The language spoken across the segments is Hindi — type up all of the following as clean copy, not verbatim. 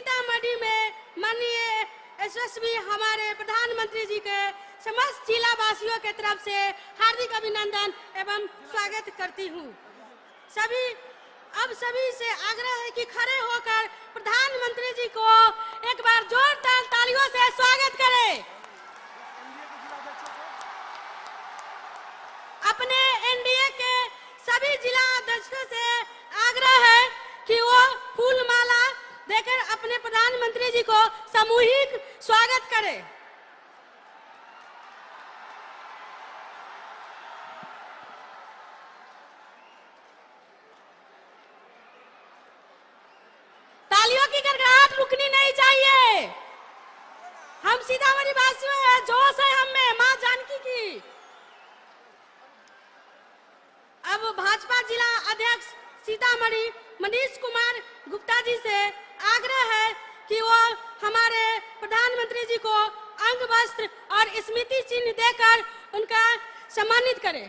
सीतामढ़ी में माननीय यशस्वी हमारे प्रधानमंत्री जी के समस्त जिला वासियों के तरफ से हार्दिक अभिनंदन एवं स्वागत करती हूँ। सभी से आग्रह है कि खड़े होकर प्रधानमंत्री जी को एक बार जोरदार तालियों से स्वागत करें। अपने एनडीए के सभी जिला अध्यक्षों से आग्रह है कि वो फूल माला देकर अपने प्रधानमंत्री जी को सामूहिक स्वागत करें। तालियों की गड़गड़ाहट रुकनी नहीं चाहिए। हम सीतामढ़ी वासियों हैं, जोश है हम में मां जानकी की। अब भाजपा जिला अध्यक्ष सीतामढ़ी मनीष कुमार गुप्ता जी से आग्रह है कि वो हमारे प्रधानमंत्री जी को अंग वस्त्र और स्मृति चिन्ह देकर उनका सम्मानित करें।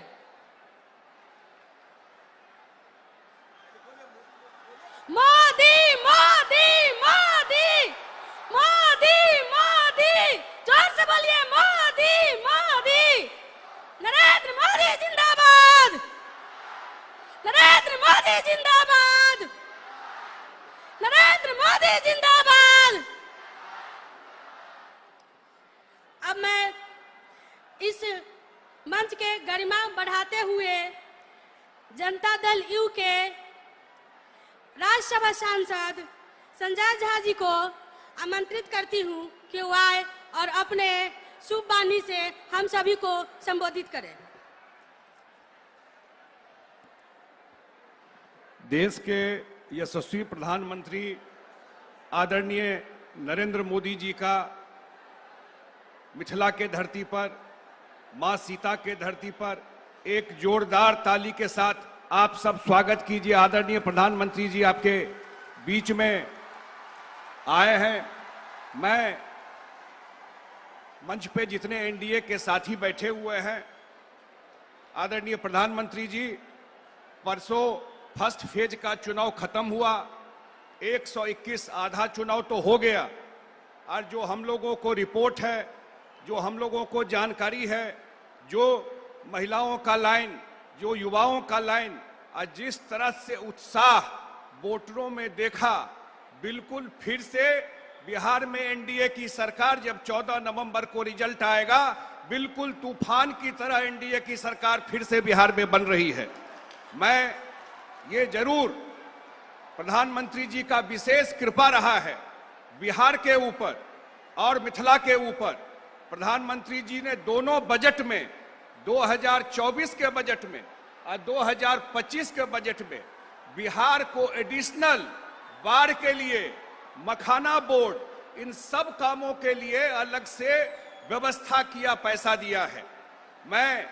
मोदी मोदी मोदी मोदी मोदी, जोर से बोलिए मोदी मोदी। नरेंद्र मोदी जिंदाबाद, नरेंद्र मोदी जिंदाबाद, नरेंद्र मोदी जिंदाबाद। अब मैं इस मंच के गरिमा बढ़ाते हुए जनता दल यू के राज्यसभा सांसद संजय झा जी को आमंत्रित करती हूं कि वो आए और अपने शुभ वाणी से हम सभी को संबोधित करें। देश के यशस्वी प्रधानमंत्री आदरणीय नरेंद्र मोदी जी का मिथिला के धरती पर, मां सीता के धरती पर एक जोरदार ताली के साथ आप सब स्वागत कीजिए। आदरणीय प्रधानमंत्री जी आपके बीच में आए हैं। मैं मंच पे जितने एनडीए के साथी बैठे हुए हैं, आदरणीय प्रधानमंत्री जी, परसों फर्स्ट फेज का चुनाव खत्म हुआ, 121 आधा चुनाव तो हो गया, और जो हम लोगों को रिपोर्ट है, जो हम लोगों को जानकारी है, जो महिलाओं का लाइन, जो युवाओं का लाइन, और जिस तरह से उत्साह वोटरों में देखा, बिल्कुल फिर से बिहार में एनडीए की सरकार, जब 14 नवंबर को रिजल्ट आएगा, बिल्कुल तूफान की तरह एनडीए की सरकार फिर से बिहार में बन रही है। मैं ये जरूर, प्रधानमंत्री जी का विशेष कृपा रहा है बिहार के ऊपर और मिथिला के ऊपर। प्रधानमंत्री जी ने दोनों बजट में, 2024 के बजट में और 2025 के बजट में, बिहार को एडिशनल बाढ़ के लिए, मखाना बोर्ड, इन सब कामों के लिए अलग से व्यवस्था किया, पैसा दिया है। मैं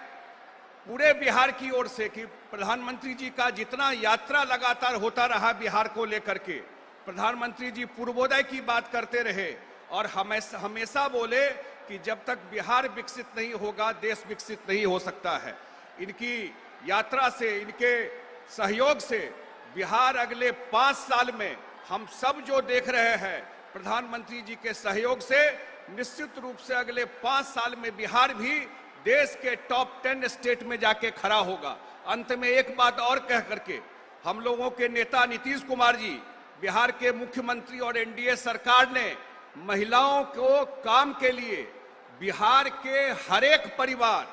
पूरे बिहार की ओर से, कि प्रधानमंत्री जी का जितना यात्रा लगातार होता रहा बिहार को लेकर के, प्रधानमंत्री जी पूर्वोदय की बात करते रहे और हमेशा बोले कि जब तक बिहार विकसित नहीं होगा, देश विकसित नहीं हो सकता है। इनकी यात्रा से, इनके सहयोग से बिहार अगले 5 साल में हम सब जो देख रहे हैं, प्रधानमंत्री जी के सहयोग से निश्चित रूप से अगले 5 साल में बिहार भी देश के टॉप 10 स्टेट में जाके खड़ा होगा। अंत में एक बात और कह करके, हम लोगों के नेता नीतीश कुमार जी, बिहार के मुख्यमंत्री और एनडीए सरकार ने महिलाओं को काम के लिए बिहार के हर एक परिवार,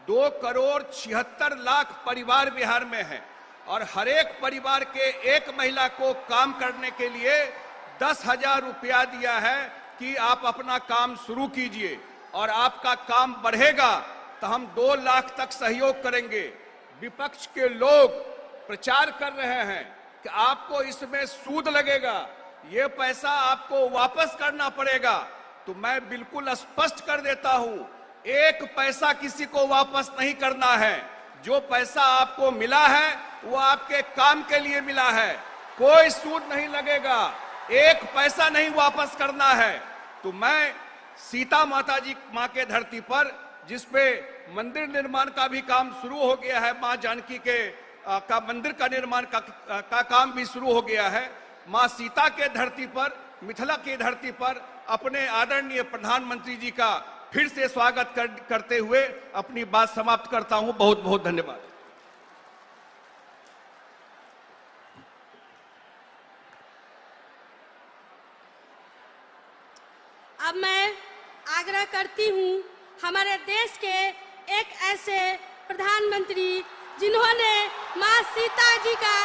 2 करोड़ 76 लाख परिवार बिहार में है, और हर एक परिवार के एक महिला को काम करने के लिए 10,000 रुपया दिया है कि आप अपना काम शुरू कीजिए, और आपका काम बढ़ेगा तो हम 2 लाख तक सहयोग करेंगे। विपक्ष के लोग प्रचार कर रहे हैं कि आपको इसमें सूद लगेगा, ये पैसा आपको वापस करना पड़ेगा, तो मैं बिल्कुल स्पष्ट कर देता हूं, एक पैसा किसी को वापस नहीं करना है। जो पैसा आपको मिला है वो आपके काम के लिए मिला है, कोई सूद नहीं लगेगा, एक पैसा नहीं वापस करना है। तो मैं सीता माता जी मां के धरती पर, जिसपे मंदिर निर्माण का भी काम शुरू हो गया है, मां जानकी के का मंदिर का निर्माण का काम भी शुरू हो गया है, मां सीता के धरती पर मिथिला की धरती पर अपने आदरणीय प्रधानमंत्री जी का फिर से स्वागत करते हुए अपनी बात समाप्त करता हूं। बहुत बहुत धन्यवाद। अब मैं आग्रह करती हूं हमारे देश के एक ऐसे प्रधानमंत्री जिन्होंने मां सीता जी का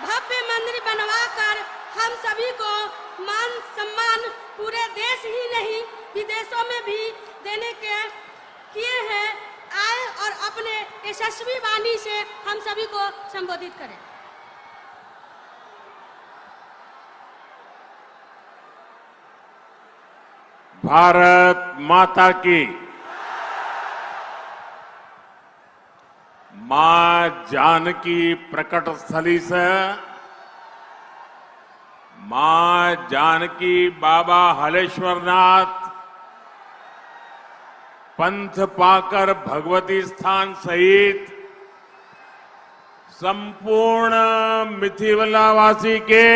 भव्य मंदिर बनवाकर हम सभी को मान सम्मान पूरे देश ही नहीं विदेशों में भी देने के किए हैं, आए और अपने यशस्वी वाणी से हम सभी को संबोधित करें। भारत माता की, मां जानकी प्रकट स्थली से मां जानकी बाबा हलेश्वरनाथ पंथ पाकर भगवती स्थान सहित संपूर्ण मिथिलावासी के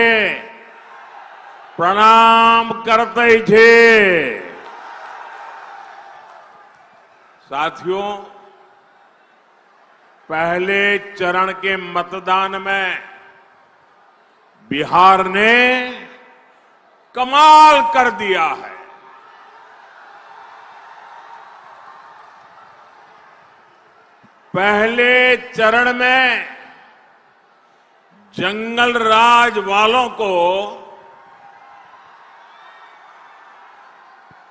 प्रणाम करते छे। साथियों, पहले चरण के मतदान में बिहार ने कमाल कर दिया है। पहले चरण में जंगल राज वालों को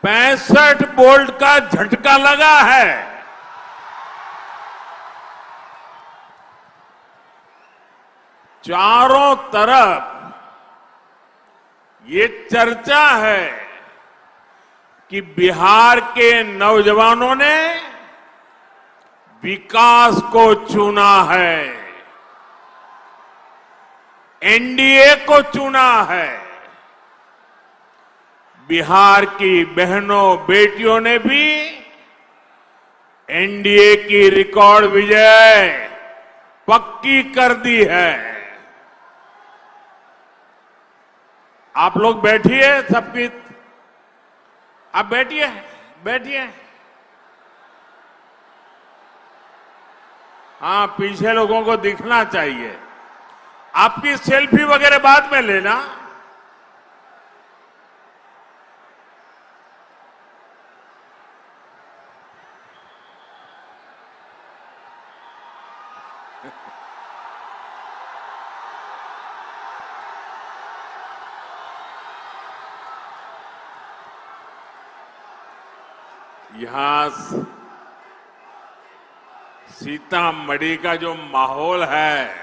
65 वोल्ट का झटका लगा है। चारों तरफ ये चर्चा है कि बिहार के नौजवानों ने विकास को चुना है, एनडीए को चुना है। बिहार की बहनों बेटियों ने भी एनडीए की रिकॉर्ड विजय पक्की कर दी है। आप लोग बैठिए, सबकी आप बैठिए, बैठिए। हाँ, पीछे लोगों को दिखना चाहिए। आपकी सेल्फी वगैरह बाद में लेना। यहां सीतामढ़ी का जो माहौल है